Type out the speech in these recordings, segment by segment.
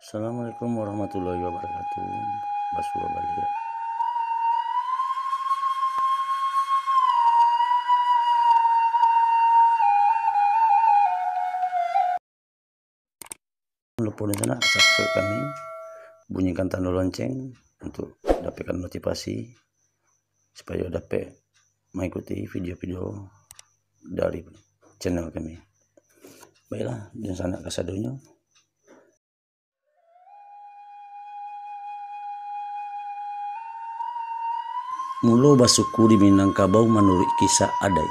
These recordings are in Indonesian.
Assalamualaikum warahmatullahi wabarakatuh. Basua Balia. Lupa sana subscribe kami, bunyikan tanda lonceng untuk dapatkan notifikasi supaya dapat mengikuti video-video dari channel kami. Baiklah, di sana kasadonya. Mulo basuku di Minangkabau menurut kisah adai.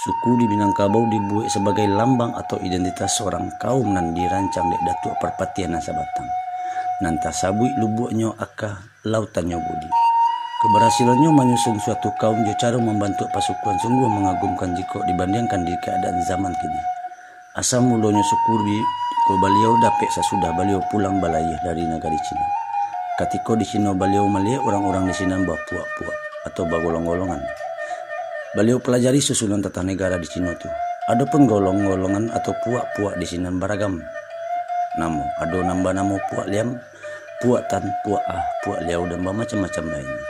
Suku di Minangkabau dibuat sebagai lambang atau identitas seorang kaum nan dirancang dek datuk perpatian nan sabatang. Nanta sabui lubuknya aka lautannya budi. Keberhasilannya menyusun suatu kaum jo cara membantu pasukan sungguh mengagumkan jika dibandingkan di keadaan zaman kini. Asal mulanya suku di beliau dapet sesudah beliau pulang balayah dari negara Cina. Ketika di Cina beliau melihat orang-orang di Cina bawa puak-puak atau bagolong-golongan. Beliau pelajari susunan tata negara di Cina itu. Ada pun golong-golongan atau puak-puak di Cina beragam. Namo, ada nama puak liam, puak tan, puak puak liau dan macam-macam lainnya.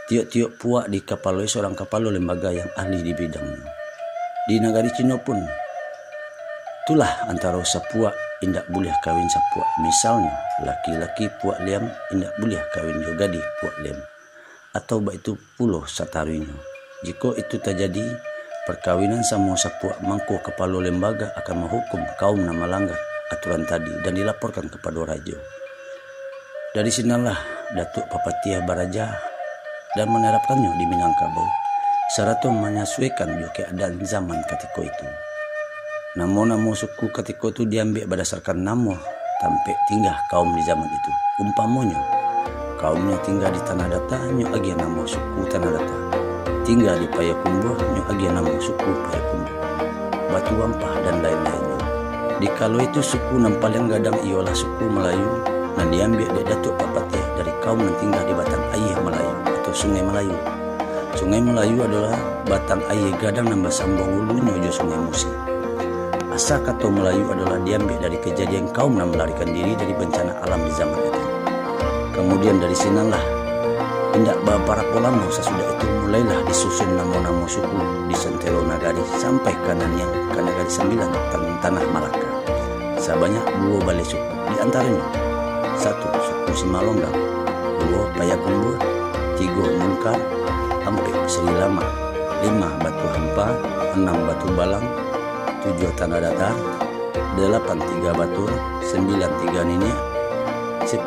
Tiap-tiap puak dikepalai seorang kepala lembaga yang ahli di bidangnya. Di negara Cina pun itulah antara sepuak indak boleh kawin sepuak. Misalnya laki-laki puak liam indak boleh kawin juga di puak liam. Atau itu pulau satarunya. Jika itu terjadi perkawinan sama sepuak, mangko kepala lembaga akan menghukum kaum yang melanggar aturan tadi dan dilaporkan kepada raja. Dari sinilah Datuk Papatiah Baraja dan menerapkannya di Minangkabau. Serta menyesuaikan juga keadaan zaman ketika itu. Nama-nama suku ketika itu diambil berdasarkan nama sampai tinggal kaum di zaman itu. Umpamanya kaumnya tinggal di Tanah Datar, nyo agi nama suku Tanah Datar. Tinggal di Payakumbuh, nyo agi nama suku Payakumbuh. Batu Ampah dan lain-lainnya. Di kalau itu suku yang paling gadang ialah suku Melayu dan diambil dari Datuk Papatiah dari kaum yang tinggal di batang air Melayu atau Sungai Melayu. Sungai Melayu adalah batang air gadang dan bersambung hulunya jo Sungai Musi. Asal kata Melayu adalah diambil dari kejadian kaum yang melarikan diri dari bencana alam di zaman itu. Kemudian dari sinilah tindak beberapa lama sesudah itu mulailah disusun nama-nama suku di sentero nagari sampai kanannya ke negari 9 tanah Malaka. Sebanyak 2 balai suku, di antaranya 1 suku Simalonggam, 2 Payakumbuh, 3 Munkar, 4 Sri Lama, 5 Batu Hampa, 6 Batu Balang, 7 Tanah Datar, 8 3 Batur, 9 3 Nini, 10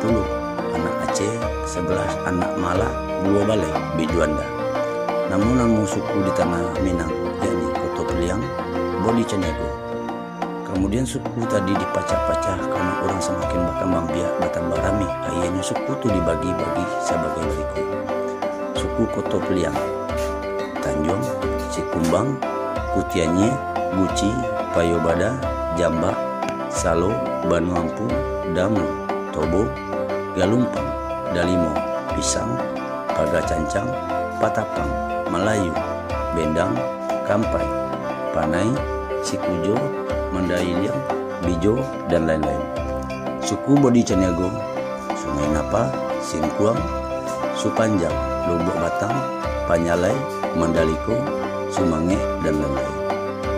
anak Aceh, 11 anak Malak, 2 Balai Bijuanda. Namun suku di Tanah Minang, yakni Koto Peliang, Bodi Caniago. Kemudian suku tadi dipacah-pacah karena orang semakin berkembang biak bertambah ramai. Akhirnya suku itu dibagi-bagi sebagai berikut. Suku Koto Peliang, Tanjung, Cikumbang, Kutianye, Guci, Payobada, Jamba, Salo, Banuampu, Damu, Tobo, Galumpang, Dalimo, Pisang, Pagacancang, Patapang, Melayu, Bendang, Kampai, Panai, Sikujo, Mandailiang, Bijo, dan lain-lain. Suku Bodi Caniago, Sungai Napa, Singkuang, Supanjang, Lubuk Batang, Panyalai, Mandaliko, Sumange, dan lain-lain.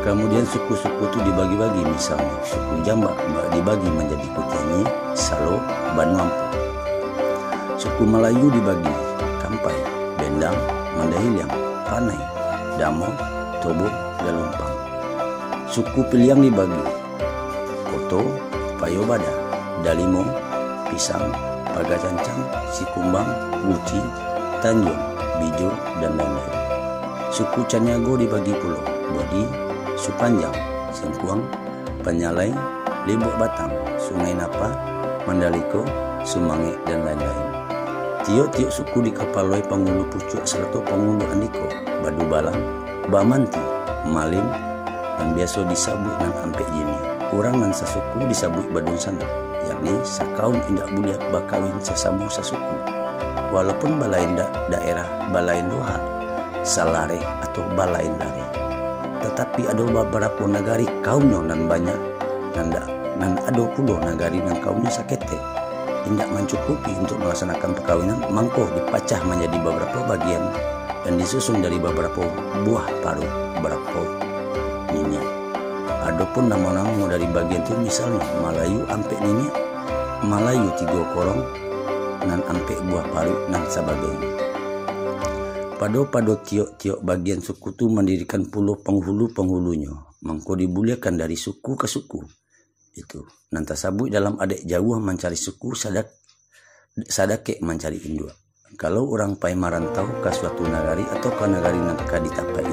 Kemudian suku-suku itu dibagi-bagi, misalnya suku Jamba dibagi menjadi Kutianye, Salo, Banuampu. Suku Melayu dibagi Kampai, Bendang, Mandahiliang, Panai, Damo, Tobo, Galumpang. Suku Peliang dibagi Koto, Payobada, Dalimo, Pisang, Pagacancang, Sikumbang, Guci, Tanjung, Bijo, dan lain-lain. Suku Caniago dibagi pulau Bodi, Supanjang, Singkuang, Panyalai, Libuk Batang, Sungai Napa, Mandaliko, Sumange, dan lain-lain. Tiok-tiok suku dikepalai penghulu pucuk serta penghulu andiko, Badu Balang, Bamanti, Malim, dan biasa disabut nan ampe jini. Orang nan sasuku disabut badun sana, yakni sakaum indak boleh bakawin sesama sasuku. Walaupun balain daerah balain doha, salare atau balain lare. Tetapi ada beberapa negari kaumnya nan banyak nan nan ado pulo nagari nang kaumnya sakete tidak mencukupi untuk melaksanakan perkawinan, mangko dipacah menjadi beberapa bagian dan disusun dari beberapa buah paru beberapa ninya. Adapun nama-nama dari bagian itu misalnya Malayu ampe ninya, Malayu 3 korong nan ampe buah paru nan sebagainya. Pado tiok-tiok bagian suku tu mendirikan pulau penghulu-penghulunya, mangko dibuliakan dari suku ke suku. Itu nanti sabut dalam adik jauh mencari suku, sadake mencari induk. Kalau orang pai marantau ke suatu nagari atau ke nagari nan ditapai,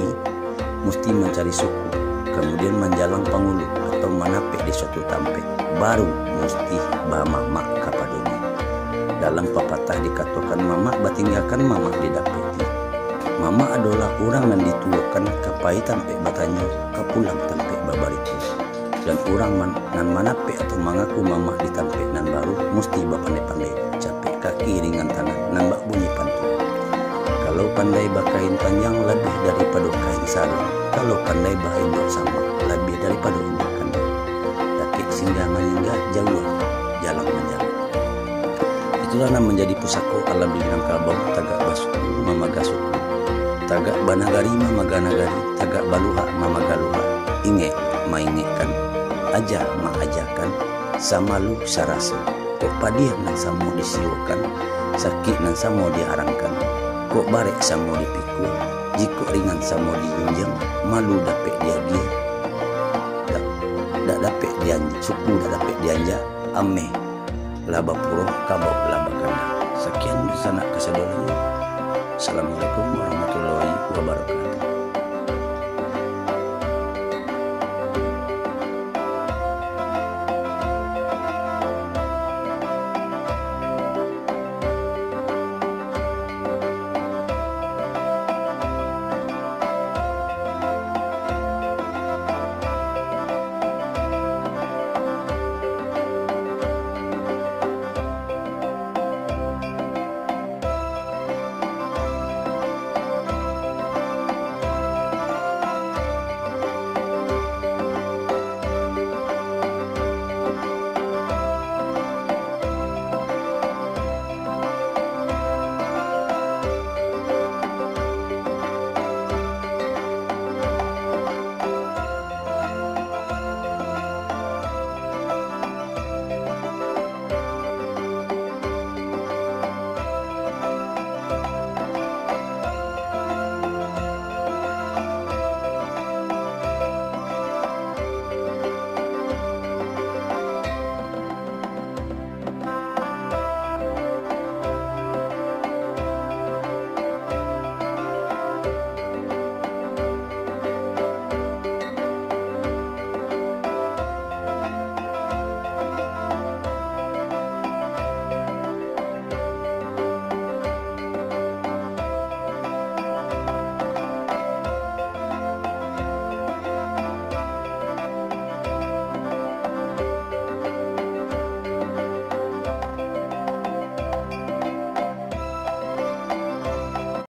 mesti mencari suku, kemudian menjalang pangulu atau menapek di suatu tampe, baru mesti bamamak kapadonya. Dalam pepatah dikatakan mamak batinggalkan mamak didapeti. Mama adalah orang yang dituakan kapai tampe batanya kapulang tampe babariku. Dan orang nan manape atau mengaku mama ditampe nan baru mesti bapandai-pandai capek kaki ringan tangan nan bak bunyi pantun. Kalau pandai bakain panjang lebih daripada kain sarung, kalau pandai bahindok sama lebih daripada indok kandang. Dakik singgah meninggal jauh jalan menjalan. Itulah yang menjadi pusako alam di Minangkabau. Tagak basuku mamaga suku, tagak banagari mamaga nagari, tagak baluha mamaga luha. Inge maingekan aja mengajakan sama lu sarasa, kok padiam nan samo disiwakan, sakit nan samo diarangkan, kok barek samo dipikul, jika ringan samo dijunjang, malu dapet dia dak dapet dianja, suku dak dapet dianja, ame laba puro kabau laba kanda. Sekian sana kesedolanya. Assalamualaikum warahmatullahi wabarakatuh.